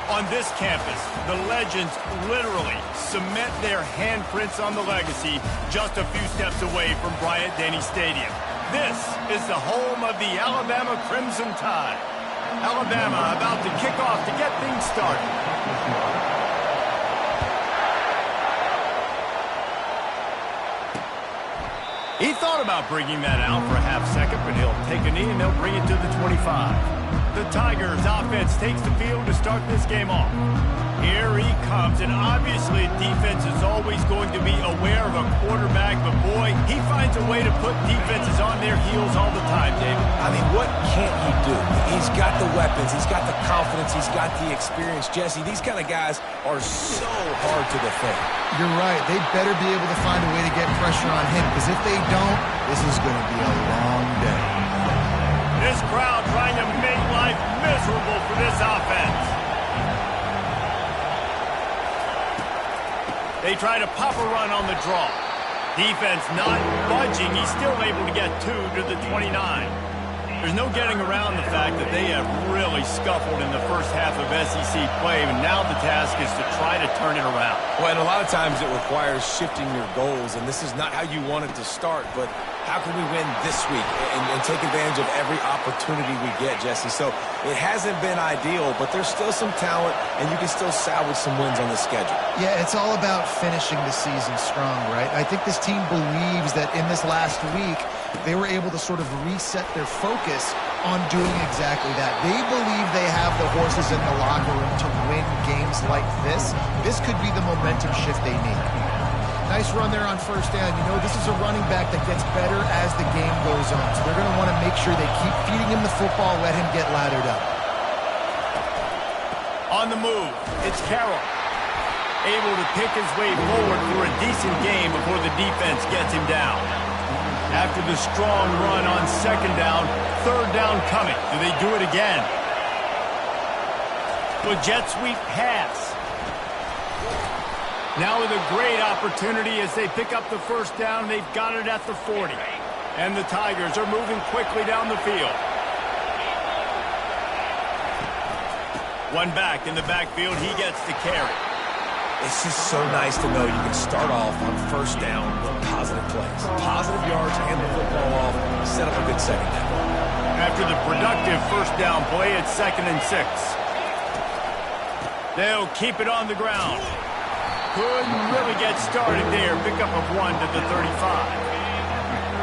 On this campus, the legends literally cement their handprints on the legacy just a few steps away from Bryant-Denny Stadium. This is the home of the Alabama Crimson Tide. Alabama about to kick off to get things started. He thought about bringing that out for a half second, but he'll take a knee and they'll bring it to the 25. The Tigers offense takes the field to start this game off. Here he comes, and obviously defense is always going to be aware of a quarterback, but boy, he finds a way to put defenses on their heels all the time, David. I mean, what can't he do? He's got the weapons, he's got the confidence, he's got the experience. Jesse, these kind of guys are so hard to defend. You're right. They better be able to find a way to get pressure on him, because if they don't, this is going to be a long day. This crowd trying to make life miserable for this offense. They try to pop a run on the draw. Defense not budging. He's still able to get 2 to the 29. There's no getting around the fact that they have really scuffled in the first half of SEC play, and now the task is to try to turn it around. Well, and a lot of times it requires shifting your goals, and this is not how you want it to start, but how can we win this week and take advantage of every opportunity we get, Jesse? So it hasn't been ideal, but there's still some talent, and you can still salvage some wins on the schedule. Yeah, it's all about finishing the season strong, right? I think this team believes that in this last week, they were able to sort of reset their focus on doing exactly that. They believe they have the horses in the locker room to win games like this. This could be the momentum shift they need. Nice run there on first down. You know, this is a running back that gets better as the game goes on. So they're going to want to make sure they keep feeding him the football, let him get lathered up. On the move, it's Carroll. Able to pick his way forward for a decent game before the defense gets him down. After the strong run on second down, third down coming. Do they do it again? With jet sweep pass. Now with a great opportunity as they pick up the first down. They've got it at the 40. And the Tigers are moving quickly down the field. One back in the backfield. He gets the carry. It's just so nice to know you can start off on first down with positive plays. Positive yards, hand the football off, set up a good second down. After the productive first down play, it's 2nd and 6. They'll keep it on the ground. Couldn't really get started there. Pick up of 1 to the 35.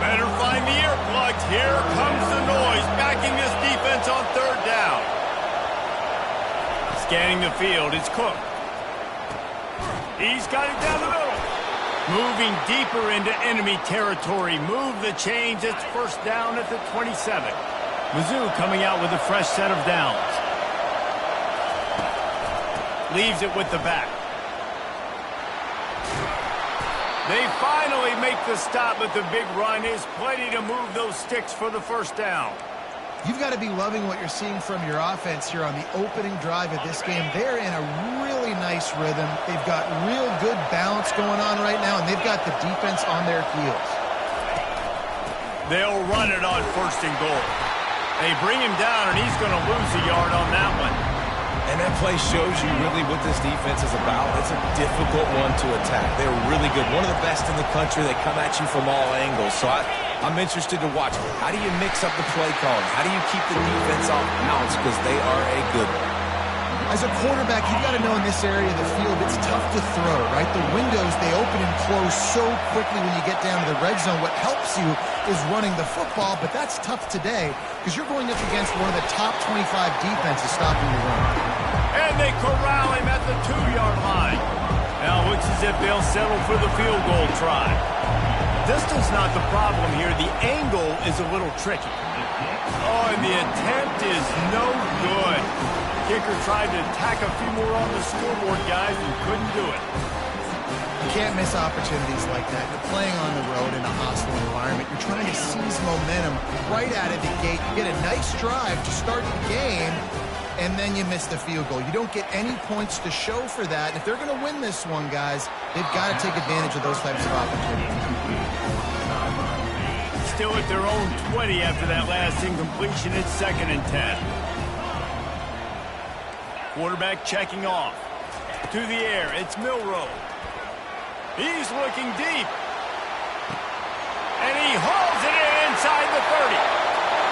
Better find the earplugs. Here comes the noise, backing this defense on third down. Scanning the field, it's Cook. He's got it down the middle. Moving deeper into enemy territory. Move the chains. It's first down at the 27. Mizzou coming out with a fresh set of downs. Leaves it with the back. They finally make the stop, but the big run is plenty to move those sticks for the first down. You've got to be loving what you're seeing from your offense here on the opening drive of this game. They're in a really nice rhythm. They've got real good balance going on right now, and they've got the defense on their heels. They'll run it on first and goal. They bring him down, and he's going to lose a yard on that one. And that play shows you really what this defense is about. It's a difficult one to attack. They're really good. One of the best in the country. They come at you from all angles. So I'm interested to watch. How do you mix up the play calling? How do you keep the defense off balance? Because they are a good one. As a quarterback, you've got to know in this area of the field, it's tough to throw, right? The windows, they open and close so quickly when you get down to the red zone. What helps you is running the football, but that's tough today because you're going up against one of the top 25 defenses stopping the run. And they corral him at the 2-yard line. Now it looks as if they'll settle for the field goal try. Distance not the problem here. The angle is a little tricky. Oh, and the attempt is no good. Kicker tried to tack a few more on the scoreboard, guys, and couldn't do it. You can't miss opportunities like that. You're playing on the road in a hostile environment. You're trying to seize momentum right out of the gate. You get a nice drive to start the game, and then you miss the field goal. You don't get any points to show for that. And if they're going to win this one, guys, they've got to take advantage of those types of opportunities. Still at their own 20 after that last incompletion. It's 2nd and 10. Quarterback checking off. To the air, it's Milroe. He's looking deep. And he hauls it in inside the 30.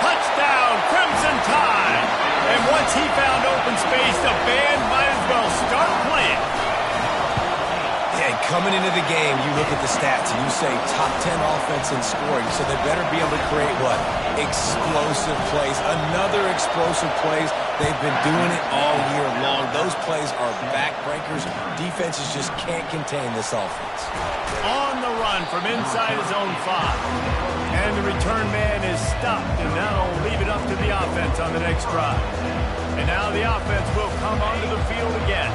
Touchdown, Crimson Tide. And once he found open space, the band might as well start playing. Yeah, coming into the game, you look at the stats and you say top 10 offense in scoring, so they better be able to create what? Explosive plays. Another explosive plays. They've been doing it all year long. Those plays are backbreakers. Defenses just can't contain this offense. On the run from inside his own 5. And the return man is stopped, and now will leave it up to the offense on the next drive. And now the offense will come onto the field again.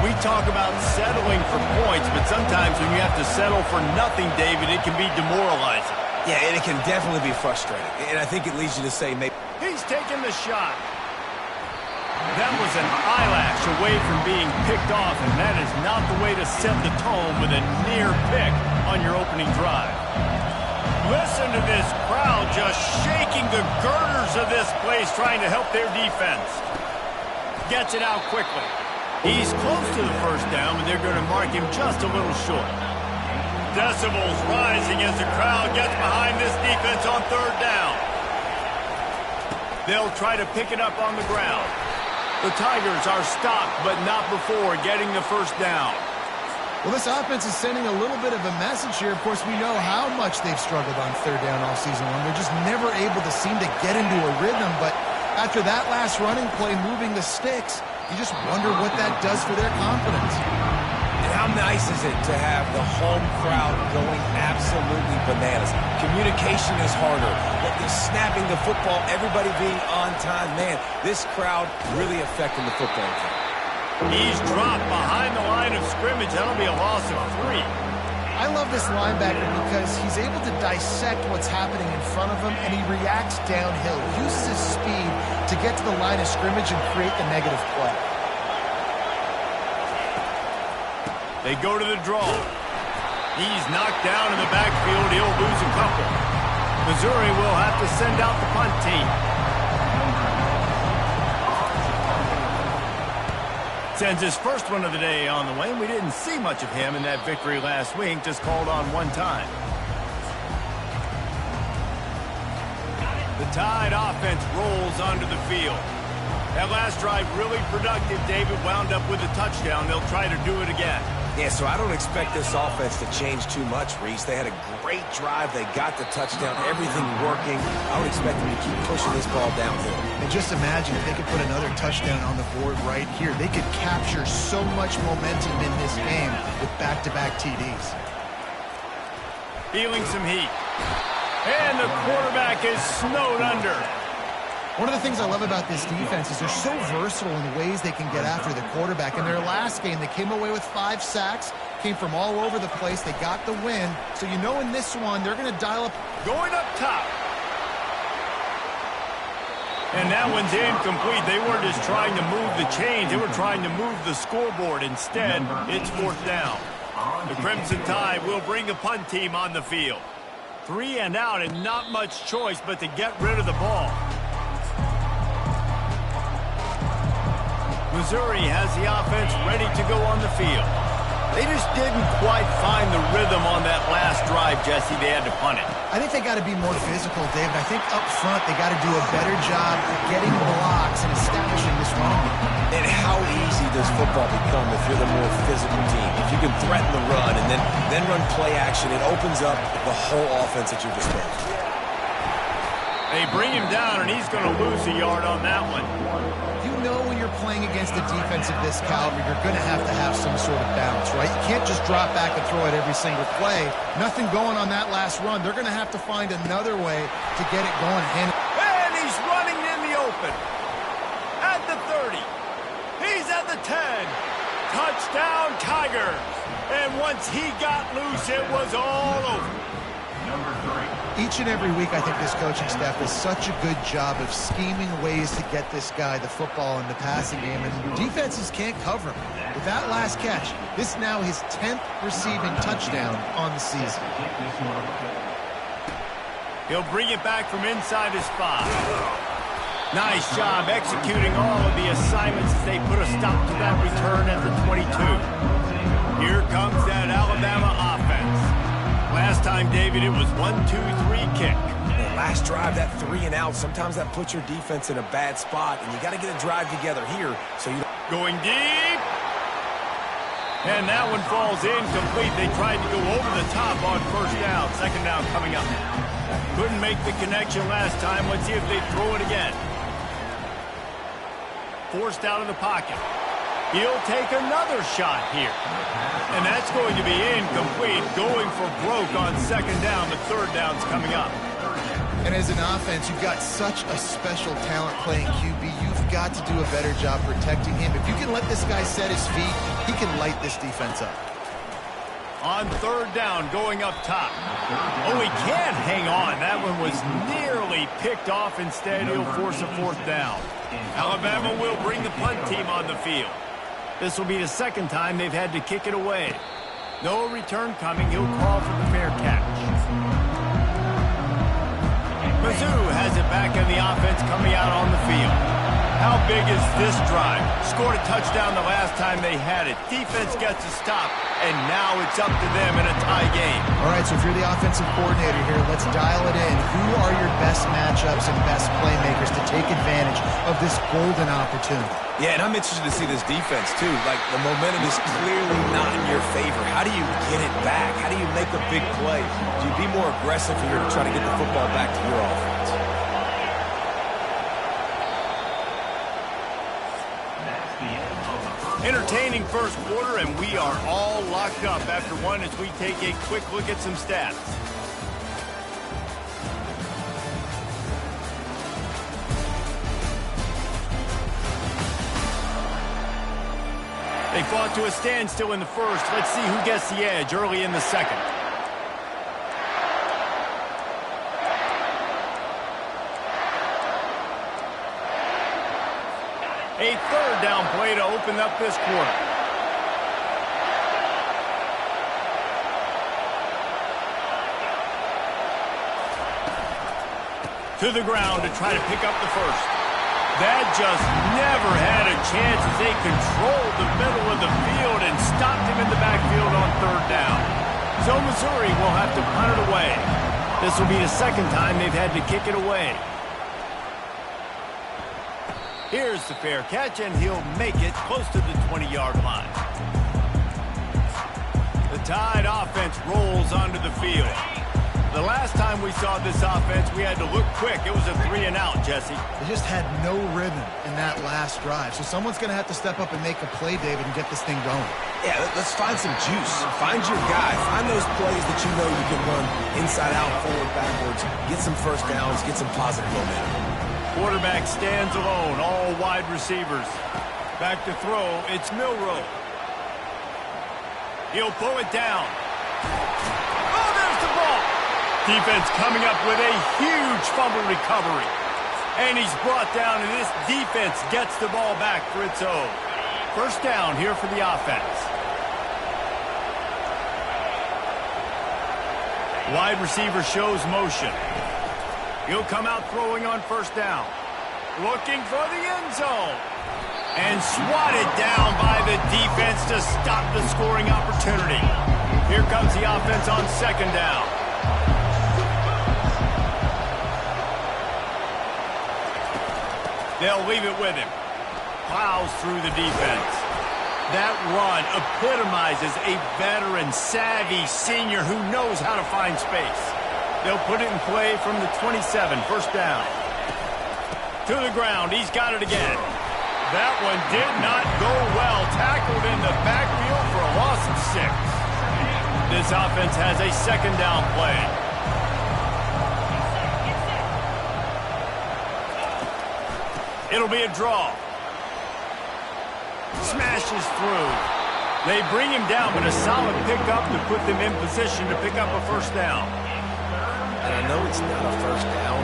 We talk about settling for points, but sometimes when you have to settle for nothing, David, it can be demoralizing. Yeah, and it can definitely be frustrating. And I think it leads you to say maybe... He's taking the shot. That was an eyelash away from being picked off, and that is not the way to set the tone with a near pick on your opening drive. Listen to this crowd just shaking the girders of this place, trying to help their defense. Gets it out quickly. He's close to the first down, but they're going to mark him just a little short. Decibels rising as the crowd gets behind this defense on third down. They'll try to pick it up on the ground. The Tigers are stopped, but not before getting the first down. Well, this offense is sending a little bit of a message here. Of course, we know how much they've struggled on third down all season long. They're just never able to seem to get into a rhythm, but after that last running play, moving the sticks, you just wonder what that does for their confidence. And how nice is it to have the home crowd going absolutely bananas? Communication is harder. But the snapping the football, everybody being on time, man, this crowd really affecting the football game. He's dropped behind the line of scrimmage. That'll be a loss of 3. I love this linebacker because he's able to dissect what's happening in front of him, and he reacts downhill, uses his speed to get to the line of scrimmage and create the negative play. They go to the draw. He's knocked down in the backfield. He'll lose a couple. Missouri will have to send out the punt team. Sends his first one of the day on the way. We didn't see much of him in that victory last week, just called on one time. The Tide offense rolls onto the field. That last drive really productive. David wound up with a touchdown. They'll try to do it again. Yeah, so I don't expect this offense to change too much, Reese. They had a great drive. They got the touchdown, everything working. I would expect them to keep pushing this ball downhill. And just imagine if they could put another touchdown on the board right here. They could capture so much momentum in this game with back-to-back TDs. Feeling some heat. And the quarterback is snowed under. One of the things I love about this defense is they're so versatile in the ways they can get after the quarterback. In their last game, they came away with 5 sacks, came from all over the place. They got the win. So you know in this one, they're going to dial up. Going up top. And that one's incomplete. They weren't just trying to move the chains. They were trying to move the scoreboard. Instead, it's fourth down. The Crimson Tide will bring the punt team on the field. 3 and out, and not much choice but to get rid of the ball. Missouri has the offense ready to go on the field. They just didn't quite find the rhythm on that last drive, Jesse. They had to punt it. I think they got to be more physical, David. I think up front they got to do a better job getting blocks and establishing this running game. And how easy does football become if you're the more physical team? If you can threaten the run and then run play action, it opens up the whole offense at your disposal. They bring him down, and he's going to lose a yard on that one. You know when you're playing against a defense of this caliber, you're going to have some sort of balance, right? You can't just drop back and throw it every single play. Nothing going on that last run. They're going to have to find another way to get it going. And he's running in the open. At the 30. He's at the 10. Touchdown, Tigers. And once he got loose, it was all over. Each and every week, I think this coaching staff does such a good job of scheming ways to get this guy the football in the passing game, and defenses can't cover him. With that last catch, this is now his 10th receiving touchdown on the season. He'll bring it back from inside his 5. Nice job executing all of the assignments as they put a stop to that return at the 22. Here comes that Alabama offense. Last time, David, it was 1-2-3 kick. The last drive, that 3 and out, sometimes that puts your defense in a bad spot, and you got to get a drive together here so you don't... Going deep. And that one falls incomplete. They tried to go over the top on first down. Second down coming up. Couldn't make the connection last time. Let's see if they throw it again. Forced out of the pocket. He'll take another shot here. And that's going to be incomplete. Going for broke on second down. The third down's coming up. And as an offense, you've got such a special talent playing QB. You've got to do a better job protecting him. If you can let this guy set his feet, he can light this defense up. On third down, going up top. Oh, he can't hang on. That one was nearly picked off. Instead, he'll force a fourth down. Alabama will bring the punt team on the field. This will be the second time they've had to kick it away. No return coming. He'll call for the fair catch. Mizzou has it back in the offense coming out on the field. How big is this drive? Scored a touchdown the last time they had it. Defense gets a stop, and now it's up to them in a tie game. All right, so if you're the offensive coordinator here, let's dial it in. Who are your best matchups and best playmakers to take advantage of this golden opportunity? Yeah, and I'm interested to see this defense, too. Like, the momentum is clearly not in your favor. How do you get it back? How do you make a big play? Do you be more aggressive here to try to get the football back to your offense? Entertaining first quarter, and we are all locked up after one as we take a quick look at some stats. They fought to a standstill in the first. Let's see who gets the edge early in the second. A third down play to open up this quarter. To the ground to try to pick up the first. That just never had a chance as they controlled the middle of the field and stopped him in the backfield on third down. So Missouri will have to punt it away. This will be the second time they've had to kick it away. Here's the fair catch, and he'll make it close to the 20-yard line. The Tide offense rolls onto the field. The last time we saw this offense, we had to look quick. It was a 3-and-out, Jesse. They just had no rhythm in that last drive. So someone's going to have to step up and make a play, David, and get this thing going. Yeah, let's find some juice. Find your guy. Find those plays that you know you can run inside out, forward, backwards. Get some first downs. Get some positive momentum. Quarterback stands alone, all wide receivers. Back to throw, it's Milroe. He'll pull it down. Oh, there's the ball. Defense coming up with a huge fumble recovery. And he's brought down, and this defense gets the ball back for its own. First down here for the offense. Wide receiver shows motion. He'll come out throwing on first down. Looking for the end zone. And swatted down by the defense to stop the scoring opportunity. Here comes the offense on second down. They'll leave it with him. Plows through the defense. That run epitomizes a veteran, savvy senior who knows how to find space. They'll put it in play from the 27, first down. To the ground, he's got it again. That one did not go well. Tackled in the backfield for a loss of 6. This offense has a second down play. It'll be a draw. Smashes through. They bring him down, but a solid pickup to put them in position to pick up a first down. And I know it's not a first down,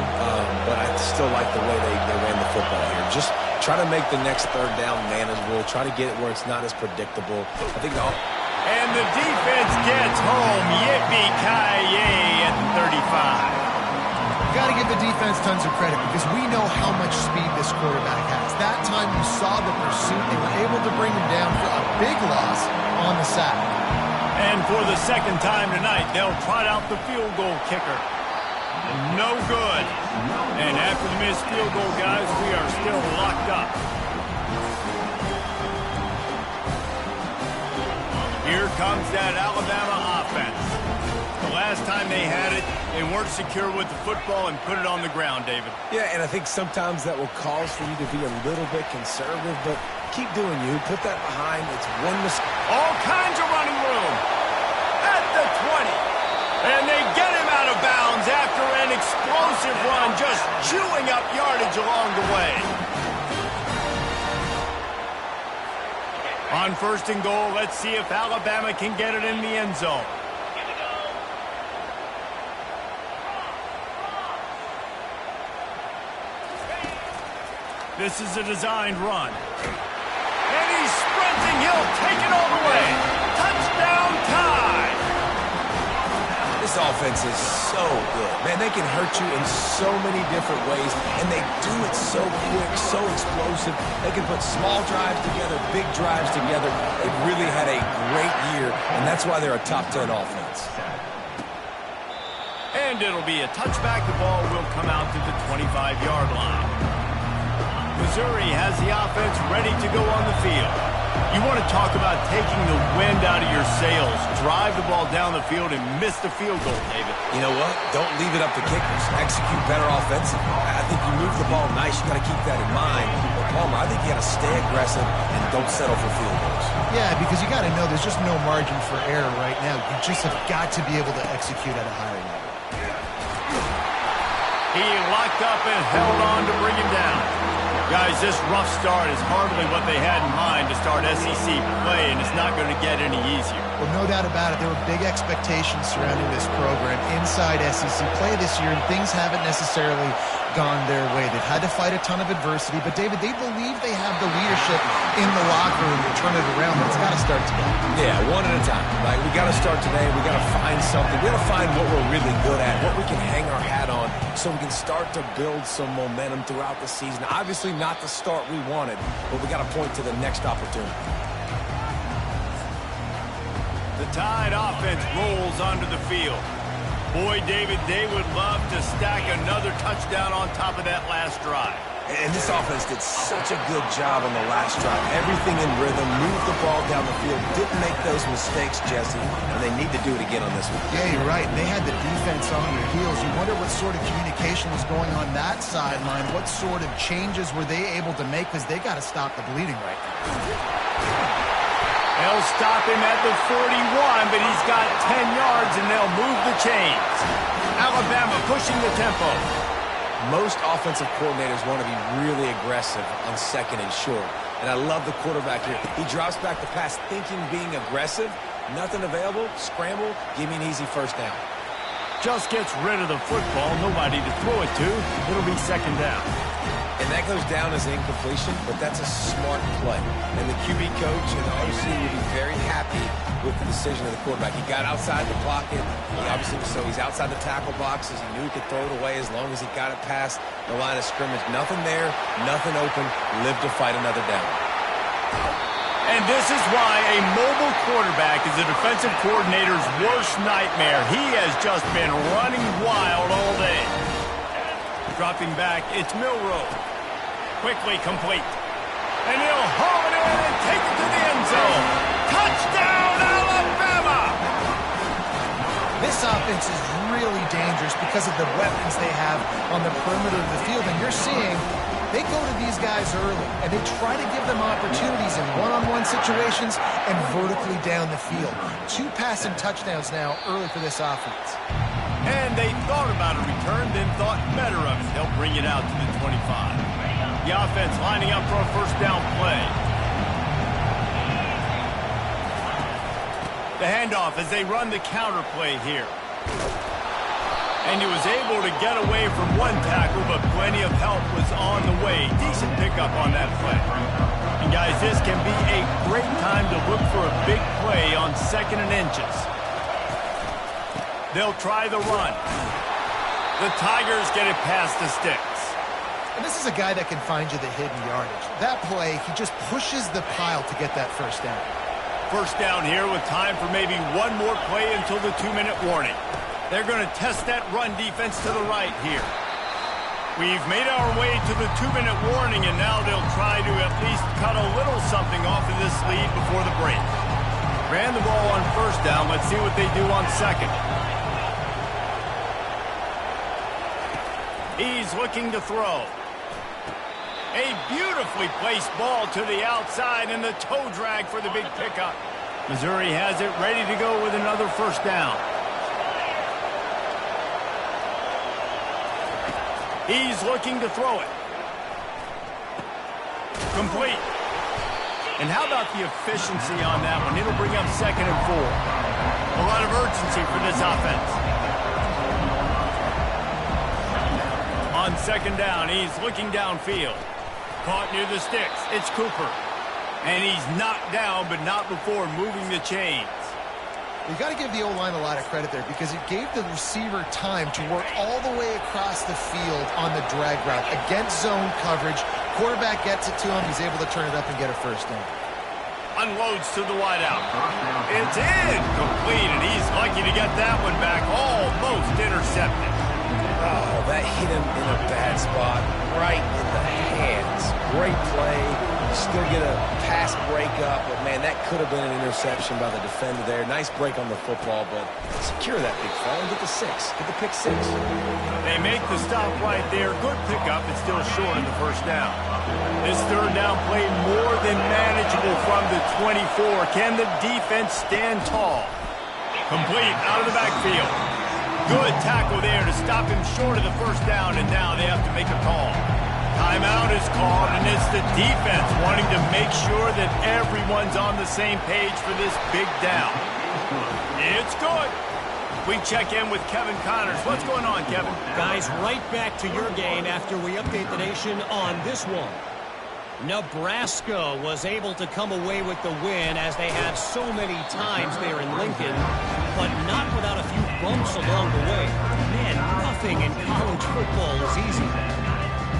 but I still like the way they ran the football here. Just try to make the next third down manageable. Try to get it where it's not as predictable. I think and the defense gets home. Yippee-ki-yay at the 35. Got to give the the defense tons of credit because we know how much speed this quarterback has. That time you saw the pursuit. They were able to bring him down for a big loss on the sack. And for the second time tonight, they'll trot out the field goal kicker. No good. And after the missed field goal, guys, we are still locked up. Here comes that Alabama offense. The last time they had it, they weren't secure with the football and put it on the ground, David. Yeah, and I think sometimes that will cause for you to be a little bit conservative, but keep doing you. Put that behind. It's one mistake. All kinds of running room at the 20. And they get him out of bounds after an explosive run, just chewing up yardage along the way. On first and goal, let's see if Alabama can get it in the end zone. This is a designed run. And he's sprinting. He'll take it all the way. Touchdown tie. This offense is so good. Man, they can hurt you in so many different ways, and they do it so quick, so explosive. They can put small drives together, big drives together. They've really had a great year, and that's why they're a top 10 offense. And it'll be a touchback. The ball will come out to the 25-yard line. Missouri has the offense ready to go on the field. You want to talk about taking the wind out of your sails. Drive the ball down the field and miss the field goal, David. You know what? Don't leave it up to kickers. Execute better offensively. I think you move the ball nice. You got to keep that in mind. But Palmer, I think you got to stay aggressive and don't settle for field goals. Yeah, because you got to know there's just no margin for error right now. You just have got to be able to execute at a higher level. He locked up and held on to bring him down. Guys, this rough start is hardly what they had in mind to start SEC play, and it's not going to get any easier. Well, no doubt about it. There were big expectations surrounding this program inside SEC play this year, and things haven't necessarily gone their way. They've had to fight a ton of adversity, but, David, they believe they have the leadership in the locker room to turn it around, but it's got to start today. Yeah, one at a time. Like, we got to start today. We got to find something. We got to find what we're really good at, what we can hang our hat on, so we can start to build some momentum throughout the season. Obviously not the start we wanted, but we got to point to the next opportunity. The Tide offense rolls onto the field. Boy, David, they would love to stack another touchdown on top of that last drive. And this offense did such a good job on the last drive. Everything in rhythm, moved the ball down the field, didn't make those mistakes, Jesse, and they need to do it again on this one. Yeah, you're right. They had the defense on their heels. You wonder what sort of communication was going on that sideline. What sort of changes were they able to make, because they got to stop the bleeding right now. They'll stop him at the 41, but he's got 10 yards, and they'll move the chains. Alabama pushing the tempo. Most offensive coordinators want to be really aggressive on second and short. And I love the quarterback here. He drops back the pass thinking being aggressive. Nothing available. Scramble. Give me an easy first down. Just gets rid of the football. Nobody to throw it to. It'll be second down. And that goes down as incompletion, but that's a smart play. And the QB coach and the OC will be very happy with the decision of the quarterback. He got outside the pocket. He's outside the tackle boxes. He knew he could throw it away as long as he got it past the line of scrimmage. Nothing there, nothing open. Live to fight another down. And this is why a mobile quarterback is a defensive coordinator's worst nightmare. He has just been running wild all day. Dropping back, it's Milroe. Quickly complete. And he'll haul it in and take it to the end zone. Touchdown, Alabama! This offense is really dangerous because of the weapons they have on the perimeter of the field. And you're seeing they go to these guys early, and they try to give them opportunities in one-on-one situations and vertically down the field. 2 passing touchdowns now early for this offense. And they thought about a return, then thought better of it. They'll bring it out to the 25. The offense lining up for a first down play. The handoff as they run the counter play here. And he was able to get away from one tackle, but plenty of help was on the way. Decent pickup on that play. And guys, this can be a great time to look for a big play on second and inches. They'll try the run. The Tigers get it past the sticks. And this is a guy that can find you the hidden yardage. That play, he just pushes the pile to get that first down. First down here with time for maybe one more play until the 2-minute warning. They're going to test that run defense to the right here. We've made our way to the 2-minute warning, and now they'll try to at least cut a little something off of this lead before the break. Ran the ball on first down. Let's see what they do on second. He's looking to throw. A beautifully placed ball to the outside and the toe drag for the big pickup. Missouri has it ready to go with another first down. He's looking to throw it. Complete. And how about the efficiency on that one? It'll bring up 2nd and 4. A lot of urgency for this offense. On 2nd down, he's looking downfield. Caught near the sticks. It's Cooper. And he's knocked down, but not before moving the chains. You got to give the O-line a lot of credit there because it gave the receiver time to work all the way across the field on the drag route against zone coverage. Quarterback gets it to him. He's able to turn it up and get a first down. Unloads to the wideout. It's incomplete, and he's lucky to get that one back. Almost intercepted. Oh, that hit him in a bad spot, right in the hands. Great play. Still get a pass breakup, but man, that could have been an interception by the defender there. Nice break on the football, but secure that big fall and get the 6. Get the pick 6. They make the stop right there. Good pickup, but still short of the first down. This third down play more than manageable from the 24. Can the defense stand tall? Complete out of the backfield. Good tackle there to stop him short of the first down, and now they have to make a call. Timeout is called, and it's the defense wanting to make sure that everyone's on the same page for this big down. It's good. We check in with Kevin Connors. What's going on, Kevin? Guys, right back to your game after we update the nation on this one. Nebraska was able to come away with the win as they have so many times there in Lincoln, but not without a few bumps along the way. Man, nothing in college football is easy.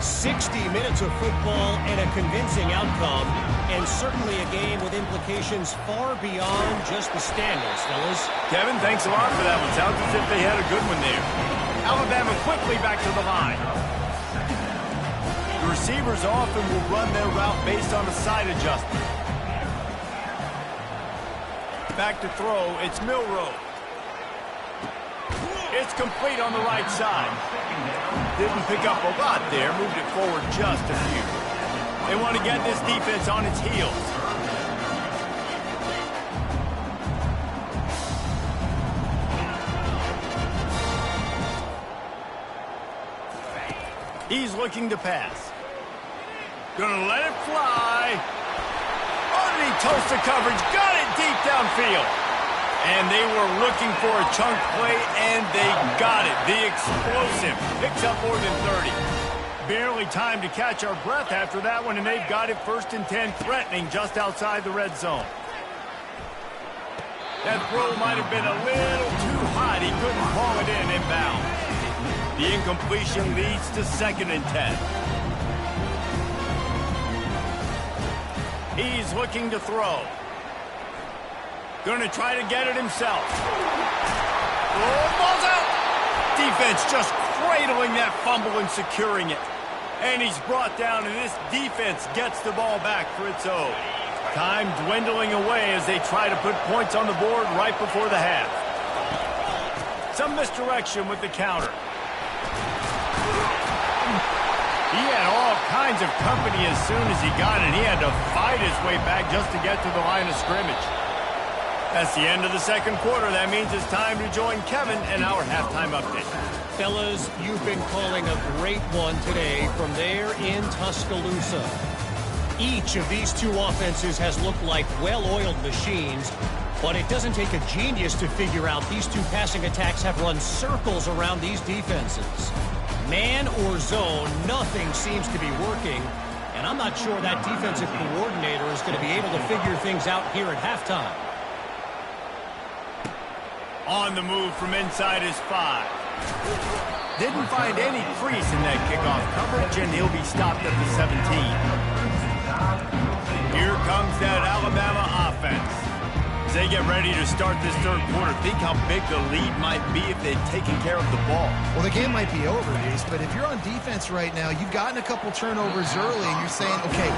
60 minutes of football and a convincing outcome, and certainly a game with implications far beyond just the standings, fellas. Kevin, thanks a lot for that one. Sounds as if they had a good one there. Alabama quickly back to the line. The receivers often will run their route based on a side adjustment. Back to throw, it's Milroe. It's complete on the right side. Didn't pick up a lot there, moved it forward just a few. They want to get this defense on its heels. He's looking to pass. Gonna let it fly. Underneath toast to coverage, got it deep downfield. And they were looking for a chunk play, and they got it. The explosive picks up more than 30. Barely time to catch our breath after that one, and they've got it 1st and 10, threatening just outside the red zone. That throw might have been a little too hot. He couldn't call it in inbound. The incompletion leads to 2nd and 10. He's looking to throw. Going to try to get it himself. Oh, ball's out! Defense just cradling that fumble and securing it. And he's brought down, and this defense gets the ball back for its own. Time dwindling away as they try to put points on the board right before the half. Some misdirection with the counter. He had all kinds of company as soon as he got it. He had to fight his way back just to get to the line of scrimmage. That's the end of the 2nd quarter. That means it's time to join Kevin and our halftime update. Fellas, you've been calling a great one today from there in Tuscaloosa. Each of these two offenses has looked like well-oiled machines, but it doesn't take a genius to figure out these two passing attacks have run circles around these defenses. Man or zone, nothing seems to be working, and I'm not sure that defensive coordinator is going to be able to figure things out here at halftime. On the move from inside his 5. Didn't find any crease in that kickoff coverage, and he'll be stopped at the 17. Here comes that Alabama offense. As they get ready to start this third quarter, think how big the lead might be if they'd taken care of the ball. Well, the game might be over, Reese, but if you're on defense right now, you've gotten a couple turnovers early, and you're saying, okay,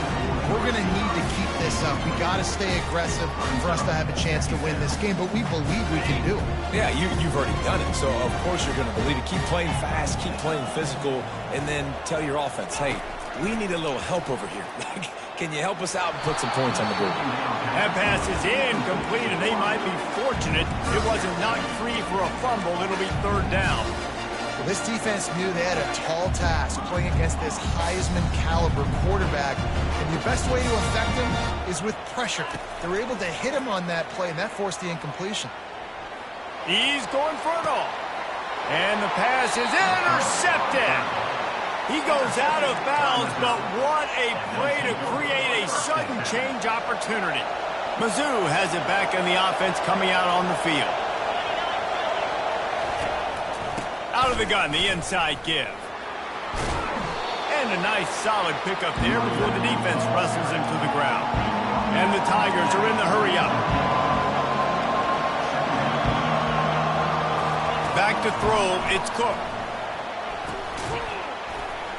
we're going to need to keep this up. We got to stay aggressive for us to have a chance to win this game, but we believe we can do it. Yeah, you've already done it, so of course you're going to believe it. Keep playing fast, keep playing physical, and then tell your offense, hey, we need a little help over here. Can you help us out and put some points on the board? That pass is incomplete, and they might be fortunate it wasn't knocked free for a fumble. It'll be third down. Well, this defense knew they had a tall task playing against this Heisman-caliber quarterback, and the best way to affect him is with pressure. They were able to hit him on that play, and that forced the incompletion. He's going for it all. And the pass is intercepted. He goes out of bounds, but what a play to create a sudden change opportunity. Mizzou has it back in the offense coming out on the field. Out of the gun, the inside give. And a nice solid pickup there before the defense wrestles him to the ground. And the Tigers are in the hurry up. Back to throw, it's Cook.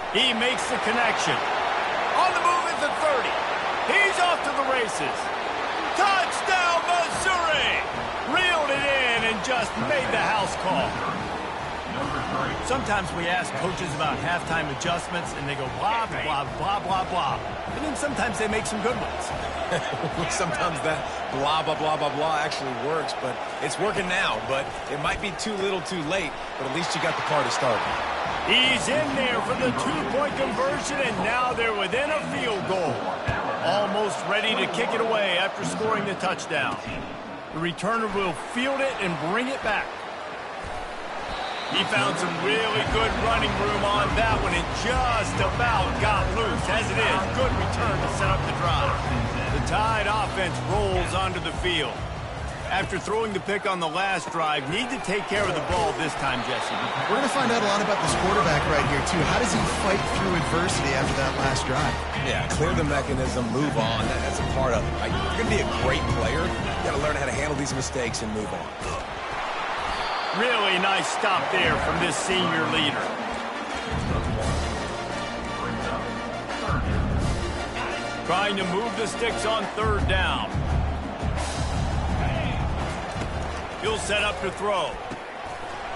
He makes the connection. On the move at the 30. He's off to the races. Touchdown, Missouri! Reeled it in and just made the house call. Sometimes we ask coaches about halftime adjustments, and they go blah, blah, blah, blah, blah. And then sometimes they make some good ones. Sometimes that blah, blah, blah, blah, blah actually works, but it's working now. But it might be too little too late, but at least you got the party started. He's in there for the two-point conversion, and now they're within a field goal. Almost ready to kick it away after scoring the touchdown. The returner will field it and bring it back. He found some really good running room on that one and just about got loose. As it is, good return to set up the drive. The Tide offense rolls onto the field. After throwing the pick on the last drive, need to take care of the ball this time, Jesse. We're going to find out a lot about this quarterback right here, too. How does he fight through adversity after that last drive? Yeah, clear the mechanism, move on. That's a part of it. Right? You're going to be a great player. You got to learn how to handle these mistakes and move on. Really nice stop there from this senior leader. Trying to move the sticks on third down. He'll set up to throw.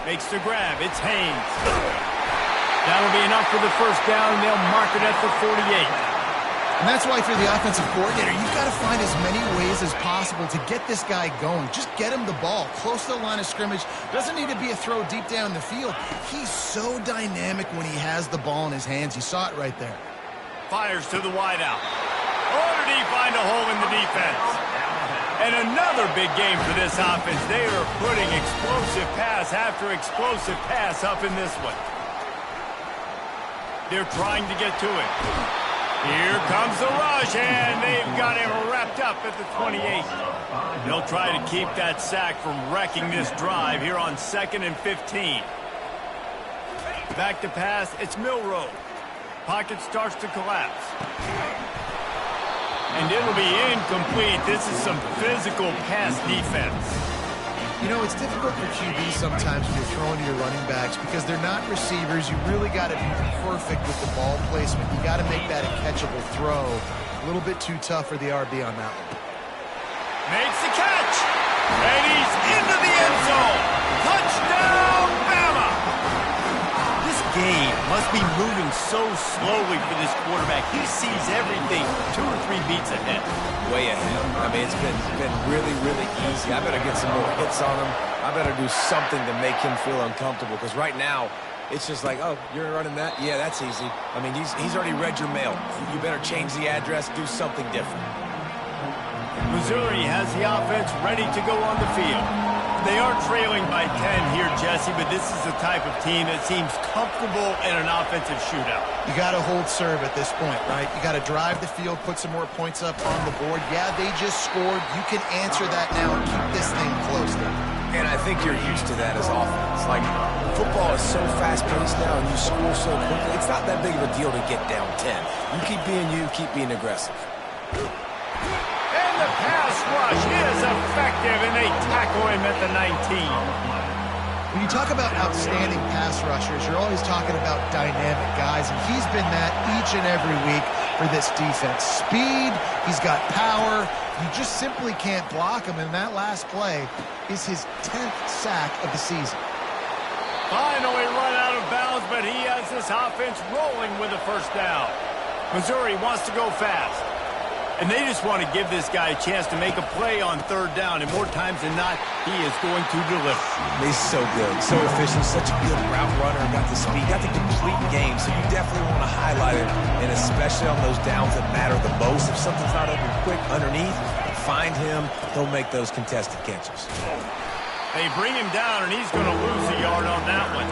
Makes the grab. It's Haynes. That'll be enough for the first down, and they'll mark it at the 48. And that's why, for the offensive coordinator, you've got to find as many ways as possible to get this guy going. Just get him the ball close to the line of scrimmage. Doesn't need to be a throw deep down the field. He's so dynamic when he has the ball in his hands. You saw it right there. Fires to the wideout. Or did he find a hole in the defense? And another big game for this offense. They are putting explosive pass after explosive pass up in this one. They're trying to get to it. Here comes the rush, and they've got him wrapped up at the 28. They'll try to keep that sack from wrecking this drive here on 2nd and 15. Back to pass, it's Milroe. Pocket starts to collapse. And it'll be incomplete. This is some physical pass defense. You know, it's difficult for QBs sometimes when you're throwing to your running backs because they're not receivers. You really got to be perfect with the ball placement. You got to make that a catchable throw. A little bit too tough for the RB on that one. Makes the catch. And he's into the end zone. Touchdown, Bama! This game must be moving so slowly for this quarterback. He sees everything 2 or 3 beats ahead. Way ahead. I mean, it's been really, really easy. I better get some more hits on him. I better do something to make him feel uncomfortable because right now it's just like, oh, you're running that? Yeah, that's easy. I mean, he's already read your mail. You better change the address, do something different. Missouri has the offense ready to go on the field. They are trailing by 10 here, Jesse, but this is the type of team that seems comfortable in an offensive shootout. You got to hold serve at this point, right? You got to drive the field, put some more points up on the board. Yeah, they just scored. You can answer that now and keep this thing close there. And I think you're used to that as offense. Like, football is so fast-paced now and you score so quickly, it's not that big of a deal to get down 10. You keep being you, keep being aggressive. And the pass rush is effective, and they tackle him at the 19. When you talk about outstanding pass rushers, you're always talking about dynamic guys, and he's been that each and every week for this defense. Speed, he's got power. You just simply can't block him, and that last play is his 10th sack of the season. Finally run out of bounds, but he has this offense rolling with a first down. Missouri wants to go fast. And they just want to give this guy a chance to make a play on third down, and more times than not, he is going to deliver. He's so good, so efficient, such a good route runner, got the speed, got the complete game, so you definitely want to highlight it, and especially on those downs that matter the most. If something's not open quick underneath, find him, he'll make those contested catches. They bring him down, and he's going to lose a yard on that one.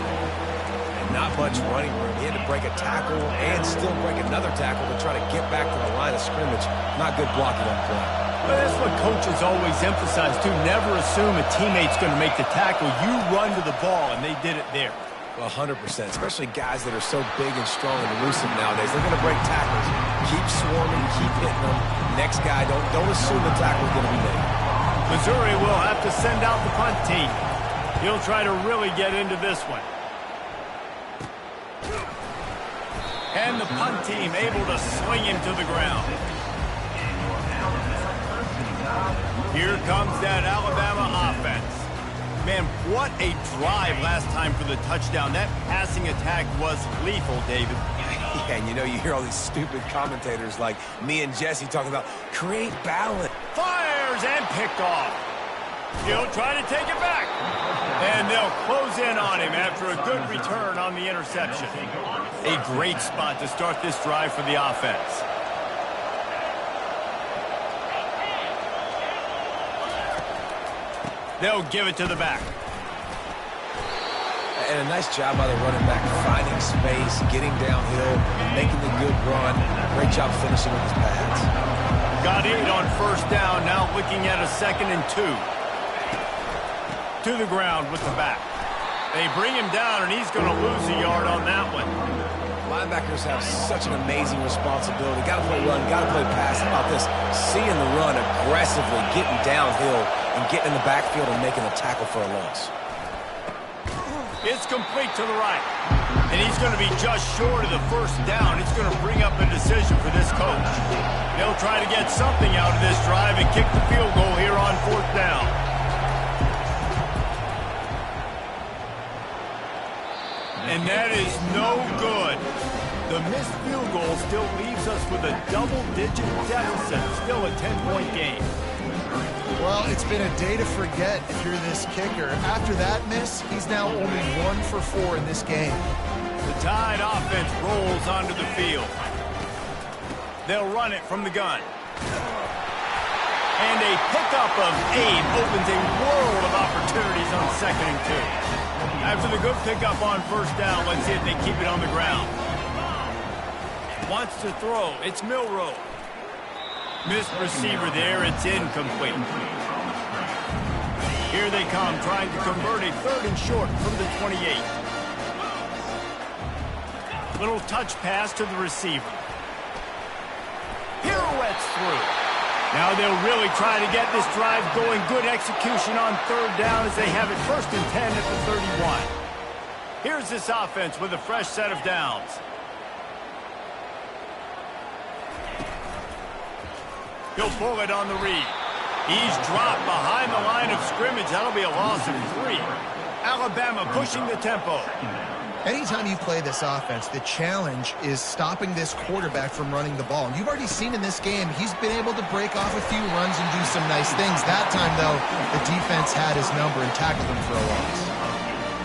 Not much running room. He had to break a tackle and still break another tackle to try to get back to the line of scrimmage. Not good blocking on play. But that's what coaches always emphasize, too. Never assume a teammate's going to make the tackle. You run to the ball, and they did it there. Well, 100%, especially guys that are so big and strong and elusive nowadays. They're going to break tackles. Keep swarming, keep hitting them. Next guy, don't assume the tackle's going to be made. Missouri will have to send out the punt team. He'll try to really get into this one. And the punt team able to sling him to the ground. Here comes that Alabama offense. Man, what a drive last time for the touchdown. That passing attack was lethal, David. Yeah, and you know, you hear all these stupid commentators like me and Jesse talking about create balance. Fires and picked off. He'll try to take it back. And they'll close in on him after a good return on the interception. A great spot to start this drive for the offense. They'll give it to the back. And a nice job by the running back, finding space, getting downhill, making the good run. Great job finishing with his pads. Got 8 on first down, now looking at a 2nd and 2. To the ground with the back. They bring him down, and he's going to lose a yard on that one. Linebackers have such an amazing responsibility. Got to play run, got to play pass. How about this? Seeing the run aggressively, getting downhill, and getting in the backfield and making a tackle for a loss. It's complete to the right. And he's going to be just short of the first down. It's going to bring up a decision for this coach. They'll try to get something out of this drive and kick the field goal here on 4th down. And that is no good. The missed field goal still leaves us with a double-digit deficit. Still a 10-point game. Well, it's been a day to forget if you're this kicker. After that miss, he's now only 1 for 4 in this game. The Tide offense rolls onto the field. They'll run it from the gun. And a pickup of 8 opens a world of opportunities on 2nd and 2. After the good pickup on first down, let's see if they keep it on the ground. Wants to throw. It's Milroe. Missed receiver there. It's incomplete. Here they come, trying to convert a 3rd and short from the 28. Little touch pass to the receiver. Pirouettes through. Now they'll really try to get this drive going. Good execution on 3rd down as they have it 1st and 10 at the 31. Here's this offense with a fresh set of downs. He'll pull it on the read. He's dropped behind the line of scrimmage. That'll be a loss of 3. Alabama pushing the tempo. Anytime you play this offense, the challenge is stopping this quarterback from running the ball. And you've already seen in this game, he's been able to break off a few runs and do some nice things. That time, though, the defense had his number and tackled him for a loss.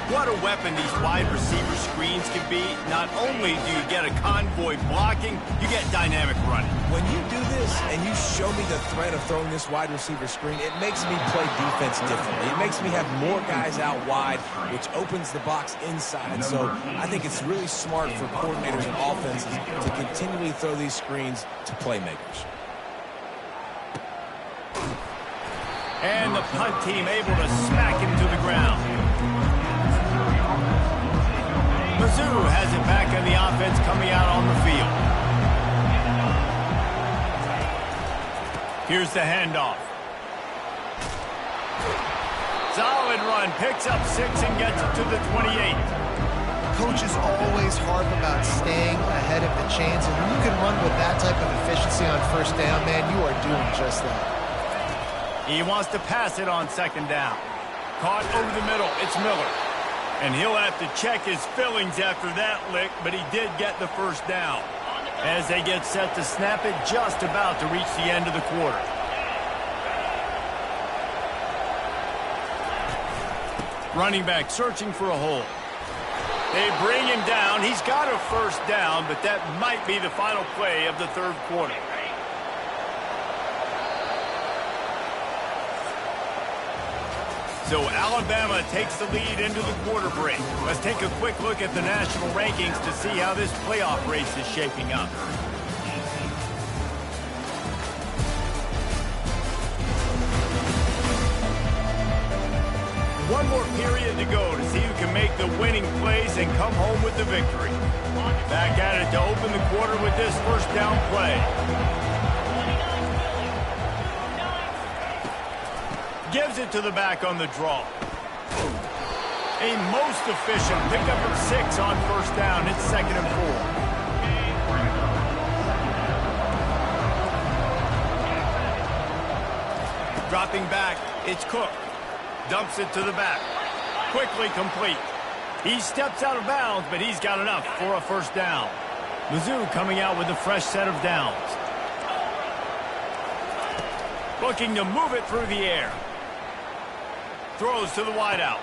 What a weapon these wide receiver screens can be. Not only do you get a convoy blocking, you get dynamic running. When you do this and you show me the threat of throwing this wide receiver screen, it makes me play defense differently. It makes me have more guys out wide, which opens the box inside. So I think it's really smart for coordinators and offenses to continually throw these screens to playmakers. And the punt team able to smack him to the ground. Mizzou has it back in the offense coming out on the field. Here's the handoff. Solid run, picks up 6 and gets it to the 28. Coaches always harp about staying ahead of the chains, and when you can run with that type of efficiency on first down, man, you are doing just that. He wants to pass it on second down. Caught over the middle, it's Miller. And he'll have to check his fillings after that lick, but he did get the first down. As they get set to snap it, just about to reach the end of the quarter. Running back searching for a hole. They bring him down. He's got a first down, but that might be the final play of the third quarter. So Alabama takes the lead into the quarter break. Let's take a quick look at the national rankings to see how this playoff race is shaping up. One more period to go to see who can make the winning plays and come home with the victory. Back at it to open the quarter with this first down play. Gives it to the back on the draw. A most efficient pickup of 6 on first down. It's 2nd and 4. Dropping back, it's Cook. Dumps it to the back. Quickly complete. He steps out of bounds, but he's got enough for a first down. Mizzou coming out with a fresh set of downs. Looking to move it through the air. Throws to the wideout.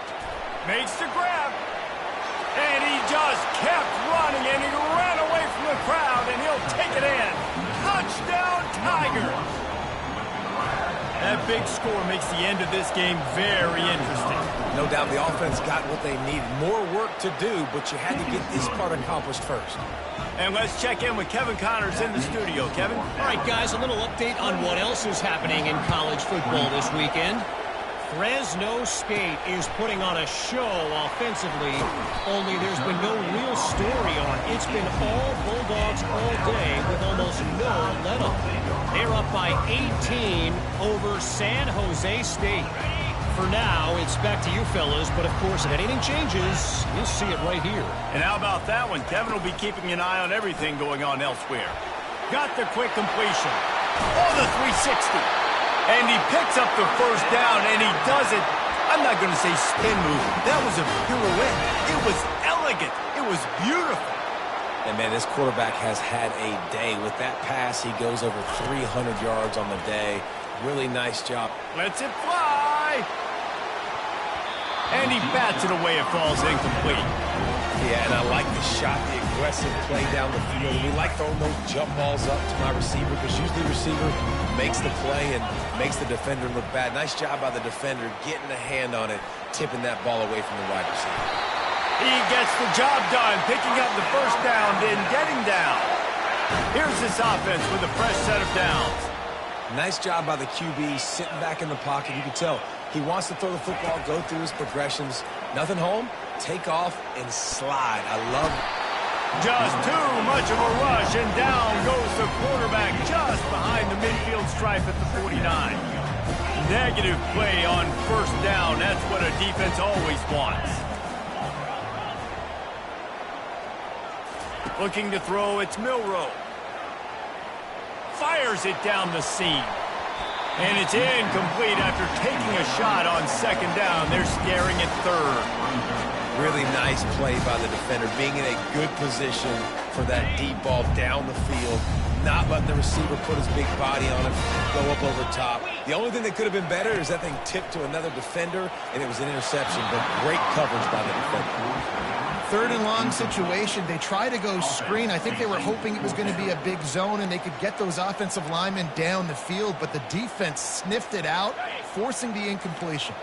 Makes the grab. And he just kept running, and he ran away from the crowd, and he'll take it in. Touchdown, Tigers! That big score makes the end of this game very interesting. No doubt the offense got what they needed. More work to do, but you had to get this part accomplished first. And let's check in with Kevin Connors in the studio. Kevin? All right, guys, a little update on what else is happening in college football this weekend. Fresno State is putting on a show offensively, only there's been no real story on it. It's been all Bulldogs all day with almost no let-up. They're up by 18 over San Jose State. For now, it's back to you fellas, but of course, if anything changes, you'll see it right here. And how about that one? Kevin will be keeping an eye on everything going on elsewhere. Got the quick completion. Oh, the 360. And he picks up the first down, and he does it. I'm not going to say spin move. That was a pirouette. It was elegant. It was beautiful. And, man, this quarterback has had a day. With that pass, he goes over 300 yards on the day. Really nice job. Lets it fly. And he bats it away. It falls incomplete. Yeah, and I like the shot, the aggressive play down the field. We like throwing those jump balls up to my receiver because usually the receiver makes the play and makes the defender look bad. Nice job by the defender getting a hand on it, tipping that ball away from the wide receiver. He gets the job done, picking up the first down, then getting down. Here's this offense with a fresh set of downs. Nice job by the QB sitting back in the pocket. You can tell he wants to throw the football, go through his progressions. Nothing home, take off, and slide. I love it. Just too much of a rush, and down goes the quarterback just behind the midfield stripe at the 49. Negative play on first down. That's what a defense always wants. Looking to throw, it's Milroe. Fires it down the seam. And it's incomplete after taking a shot on second down. They're staring at third. Really nice play by the defender, being in a good position for that deep ball down the field, not letting the receiver put his big body on it, go up over top. The only thing that could have been better is that thing tipped to another defender, and it was an interception, but great coverage by the defender. 3rd and long situation. They try to go screen. I think they were hoping it was going to be a big zone and they could get those offensive linemen down the field, but the defense sniffed it out, forcing the incompletion.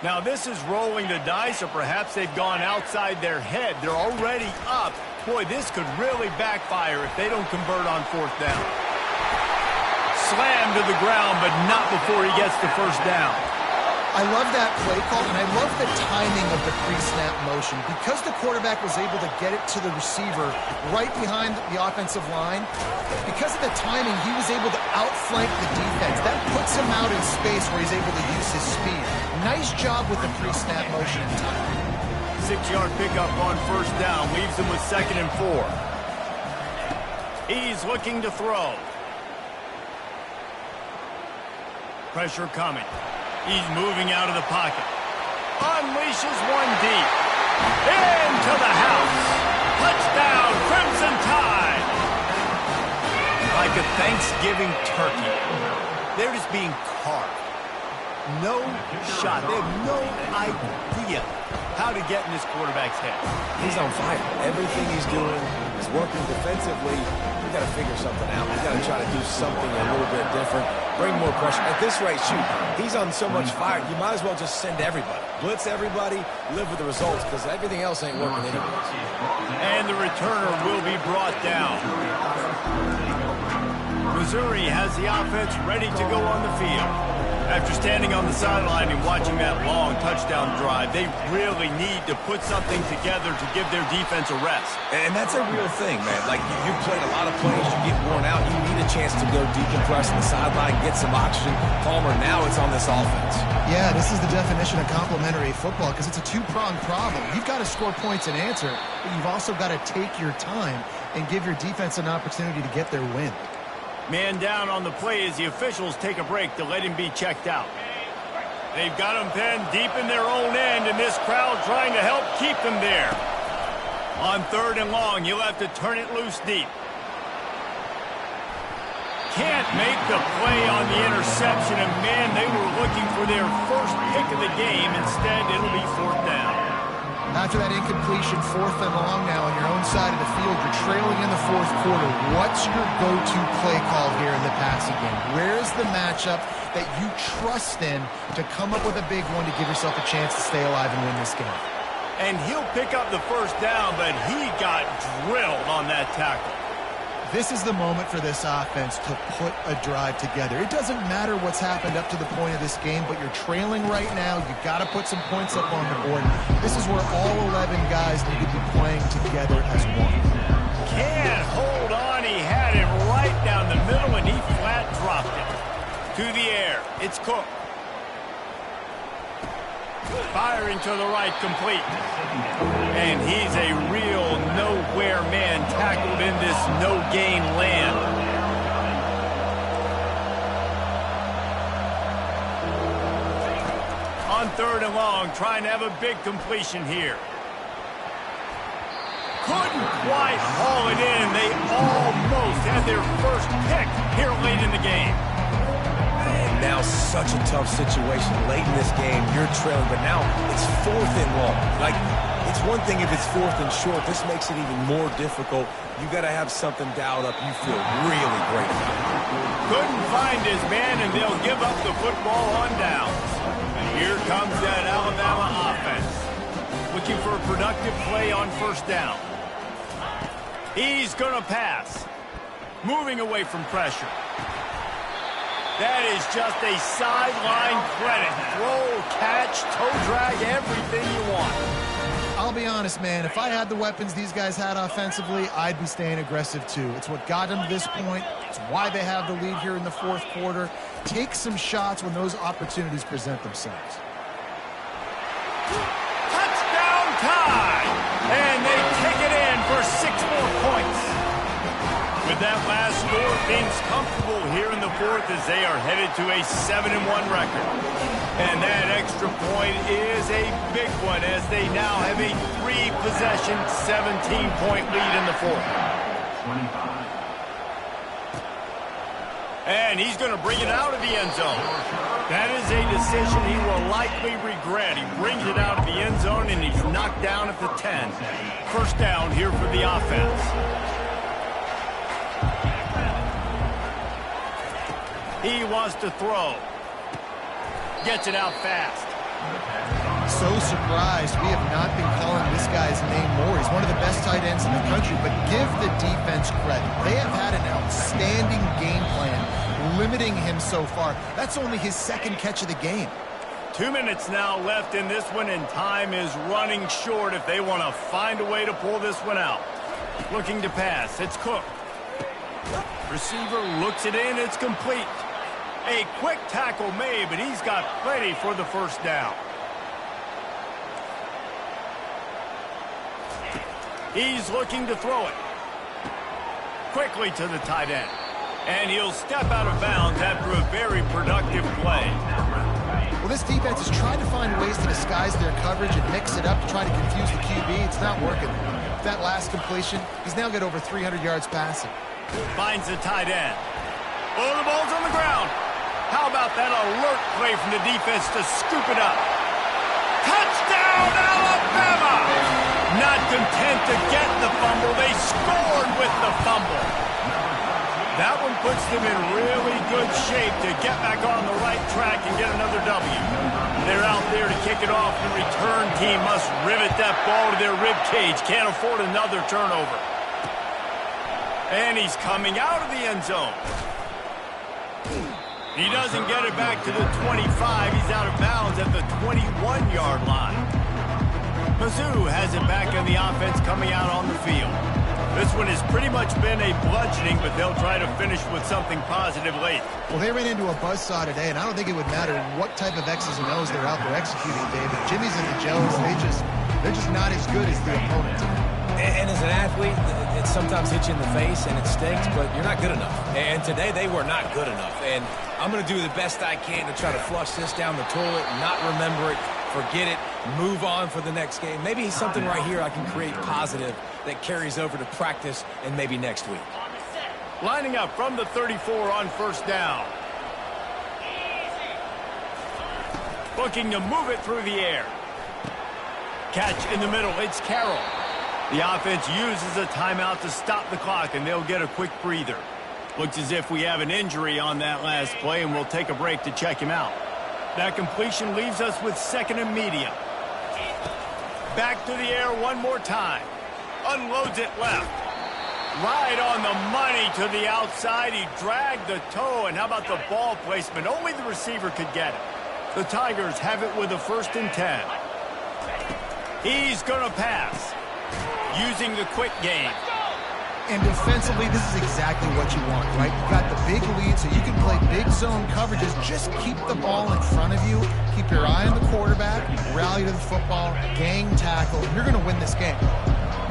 Now this is rolling the dice, or perhaps they've gone outside their head. They're already up. Boy, this could really backfire if they don't convert on 4th down. Slammed to the ground, but not before he gets the first down. I love that play call, and I love the timing of the pre-snap motion. Because the quarterback was able to get it to the receiver right behind the offensive line, because of the timing, he was able to outflank the defense. That puts him out in space where he's able to use his speed. Nice job with the pre-snap motion and timing. 6-yard pickup on first down leaves him with 2nd and 4. He's looking to throw. Pressure coming. He's moving out of the pocket. Unleashes one deep. Into the house. Touchdown, Crimson Tide. Like a Thanksgiving turkey. They're just being carved. No shot. They have no idea how to get in this quarterback's head. He's on fire. Everything he's doing is working defensively. We got to figure something out. We got to try to do something a little bit different. Bring more pressure. At this rate, shoot, he's on so much fire, you might as well just send everybody. Blitz everybody, live with the results, because everything else ain't working anyways. And the returner will be brought down. Missouri has the offense ready to go on the field. After standing on the sideline and watching that long touchdown drive, they really need to put something together to give their defense a rest. And that's a real thing, man. Like, you've played a lot of plays, you get worn out, you need a chance to go decompress on the sideline, get some oxygen. Palmer, now it's on this offense. Yeah, this is the definition of complementary football, because it's a two-pronged problem. You've got to score points and answer, but you've also got to take your time and give your defense an opportunity to get their win. Man down on the play as the officials take a break to let him be checked out. They've got him pinned deep in their own end, and this crowd trying to help keep them there. On 3rd and long, you'll have to turn it loose deep. Can't make the play on the interception, and man, they were looking for their first pick of the game. Instead, it'll be 4th down. After that incompletion, 4th and long now on your own side of the field, you're trailing in the 4th quarter. What's your go-to play call here in the passing game? Where's the matchup that you trust in to come up with a big one to give yourself a chance to stay alive and win this game? And he'll pick up the first down, but he got drilled on that tackle. This is the moment for this offense to put a drive together. It doesn't matter what's happened up to the point of this game, but you're trailing right now. You've got to put some points up on the board. This is where all 11 guys need to be playing together as one. Can't hold on. He had it right down the middle, and he flat dropped it. To the air. It's Cook. Firing to the right, complete. And he's a real nowhere man tackled in this no-gain land. On 3rd and long, trying to have a big completion here. Couldn't quite haul it in. They almost had their first pick here late in the game. Now such a tough situation late in this game. You're trailing, but now it's 4th and long. Like, it's one thing if it's 4th and short. This makes it even more difficult. You got to have something dialed up you feel really great about. Couldn't find his man, and they'll give up the football on downs. Here comes that Alabama offense. Looking for a productive play on first down. He's going to pass. Moving away from pressure. That is just a sideline credit. Throw, catch, toe drag, everything you want. I'll be honest, man. If I had the weapons these guys had offensively, I'd be staying aggressive too. It's what got them to this point. It's why they have the lead here in the 4th quarter. Take some shots when those opportunities present themselves. Touchdown time! And they take it in for 6 more points. With that last score, teams comfortable here in the 4th as they are headed to a 7-1 record. And that extra point is a big one as they now have a 3-possession, 17-point lead in the 4th. And he's going to bring it out of the end zone. That is a decision he will likely regret. He brings it out of the end zone, and he's knocked down at the 10. First down here for the offense. He wants to throw. Gets it out fast. So surprised we have not been calling this guy's name more. He's one of the best tight ends in the country, but give the defense credit. They have had an outstanding game plan limiting him so far. That's only his 2nd catch of the game. 2 minutes now left in this one, and time is running short if they want to find a way to pull this one out. Looking to pass. It's Cook. Receiver looks it in. It's complete. A quick tackle made, but he's got plenty for the first down. He's looking to throw it. Quickly to the tight end. And he'll step out of bounds after a very productive play. Well, this defense is trying to find ways to disguise their coverage and mix it up to try to confuse the QB. It's not working. That last completion, he's now got over 300 yards passing. Finds the tight end. Oh, the ball's on the ground. How about that alert play from the defense to scoop it up? Touchdown, Alabama! Not content to get the fumble, they scored with the fumble. That one puts them in really good shape to get back on the right track and get another W. They're out there to kick it off. The return team must rivet that ball to their rib cage. Can't afford another turnover. And he's coming out of the end zone. He doesn't get it back to the 25. He's out of bounds at the 21-yard line. Mizzou has it back in the offense coming out on the field. This one has pretty much been a bludgeoning, but they'll try to finish with something positive late. Well, they ran into a buzzsaw today, and I don't think it would matter what type of X's and O's they're out there executing, David. Jimmy's and the Joes, they're just not as good as the opponent. And as an athlete, it sometimes hits you in the face and it stinks, but you're not good enough. And today they were not good enough. And I'm going to do the best I can to try to flush this down the toilet, not remember it, forget it, move on for the next game. Maybe something right here I can create positive that carries over to practice and maybe next week. Lining up from the 34 on first down. Looking to move it through the air. Catch in the middle. It's Carroll. The offense uses a timeout to stop the clock, and they'll get a quick breather. Looks as if we have an injury on that last play, and we'll take a break to check him out. That completion leaves us with second and medium. Back to the air one more time. Unloads it left. Right on the money to the outside. He dragged the toe, and how about the ball placement? Only the receiver could get it. The Tigers have it with a 1st and 10. He's going to pass. Using the quick game. And defensively, this is exactly what you want, right? You got the big lead, so you can play big zone coverages. Just keep the ball in front of you. Keep your eye on the quarterback. Rally to the football. Gang tackle. You're going to win this game.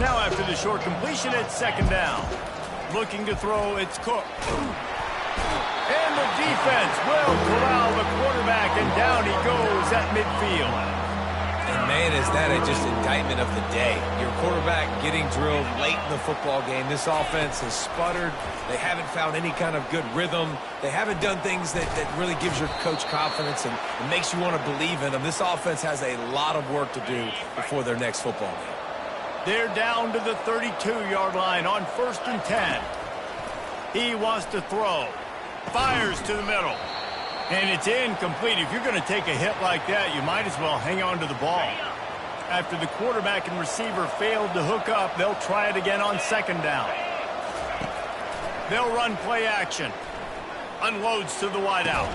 Now after the short completion, it's second down. Looking to throw, it's Cook. And the defense will corral the quarterback, and down he goes at midfield. And man, is that just indictment of the day. Your quarterback getting drilled late in the football game. This offense has sputtered. They haven't found any kind of good rhythm. They haven't done things that really gives your coach confidence and makes you want to believe in them. This offense has a lot of work to do before their next football game. They're down to the 32-yard line on 1st and 10. He wants to throw. Fires to the middle. And it's incomplete. If you're going to take a hit like that, you might as well hang on to the ball. After the quarterback and receiver failed to hook up, they'll try it again on second down. They'll run play action. Unloads to the wideout.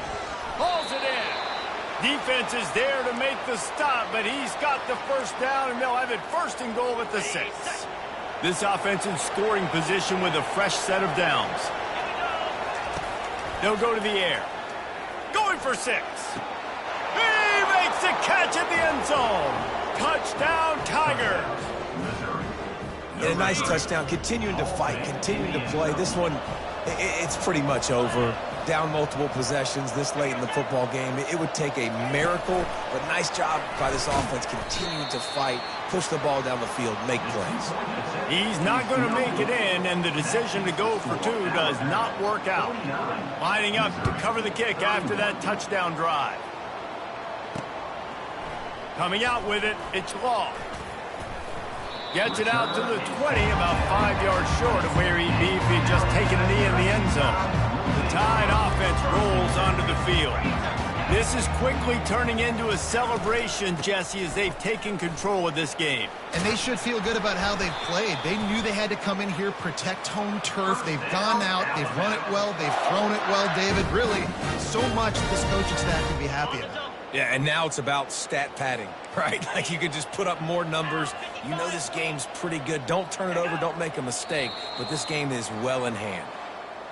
Hauls it in. Defense is there to make the stop, but he's got the first down, and they'll have it 1st and goal at the 6. This offense in scoring position with a fresh set of downs. They'll go to the air. Going for 6. He makes the catch at the end zone. Touchdown, Tigers. And a nice touchdown. Continuing to fight, continuing to play. This one, it's pretty much over. Down multiple possessions this late in the football game. It would take a miracle, but nice job by this offense continuing to fight, push the ball down the field, make plays. He's not going to make it in, and the decision to go for 2 does not work out. Lining up to cover the kick after that touchdown drive. Coming out with it, it's Law. Gets it out to the 20, about 5 yards short of where he'd be if he'd just taken a knee in the end zone. The Tide offense rolls onto the field. This is quickly turning into a celebration, Jesse, as they've taken control of this game. And they should feel good about how they've played. They knew they had to come in here, protect home turf. They've gone out, they've run it well, they've thrown it well, David. Really, so much that this coaching staff can be happy about. Yeah, and now it's about stat padding, right? Like you could just put up more numbers. You know this game's pretty good. Don't turn it over. Don't make a mistake. But this game is well in hand.